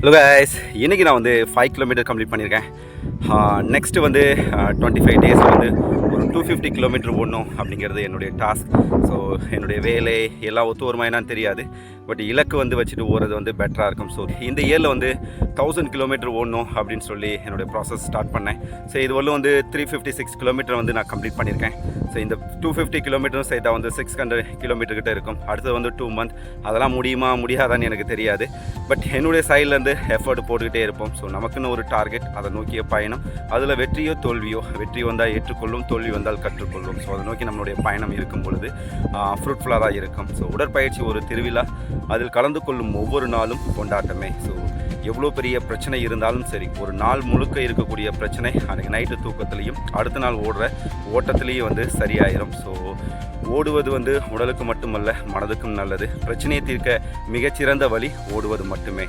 Hello guys, இன்றைக்கி நான் வந்து 5 கிலோமீட்டர் கம்ப்ளீட் பண்ணியிருக்கேன். நெக்ஸ்ட்டு வந்து 25 டேஸ் வந்து ஒரு 250 கிலோமீட்டர் ஓடணும் அப்படிங்கிறது என்னுடைய டாஸ்க். ஸோ என்னுடைய வேலை எல்லாம் ஒத்து வருமா என்னன்னு தெரியாது. பட் இலக்கு வந்து வச்சுட்டு ஓடுறது வந்து பெட்டராக இருக்கும். ஸோ இந்த இயரில் வந்து 1000 கிலோமீட்டர் ஓடணும் அப்படின்னு சொல்லி என்னுடைய ப்ராசஸ் ஸ்டார்ட் பண்ணேன். ஸோ இது வரலும் வந்து 356 கிலோமீட்டர் வந்து நான் கம்ப்ளீட் பண்ணியிருக்கேன். ஸோ இந்த 250 கிலோமீட்டரும் சேர்த்தா வந்து 600 கிலோமீட்டர் கிட்ட இருக்கும். அடுத்தது வந்து 2 மந்த். அதெல்லாம் முடியுமா முடியாதான்னு எனக்கு தெரியாது. பட் என்னுடைய சைட்லேருந்து எஃபர்ட் போட்டுக்கிட்டே இருப்போம். ஸோ நமக்குன்னு ஒரு டார்கெட், அதை நோக்கிய பயணம். அதில் வெற்றியோ தோல்வியோ, வெற்றி வந்தால் ஏற்றுக்கொள்ளும், தோல்வி வந்தால் கற்றுக்கொள்ளும். ஸோ அதை நோக்கி நம்மளுடைய பயணம் இருக்கும் பொழுது ஃப்ரூட்ஃபுல்லாக தான் இருக்கும். ஸோ உடற்பயிற்சி ஒரு திருவிழா, அதில் கலந்து கொள்ளும் ஒவ்வொரு நாளும் கொண்டாட்டமே. ஸோ எவ்வளோ பெரிய பிரச்சனை இருந்தாலும் சரி, ஒரு நாள் முழுக்க இருக்கக்கூடிய பிரச்சனை அன்றைக்கி நைட்டு தூக்கத்துலேயும் அடுத்த நாள் ஓடுற ஓட்டத்துலேயும் வந்து சரியாயிரும். ஸோ ஓடுவது வந்து உடலுக்கு மட்டுமல்ல, மனதுக்கும் நல்லது. பிரச்சனையை தீர்க்க மிகச்சிறந்த வழி ஓடுவது மட்டுமே.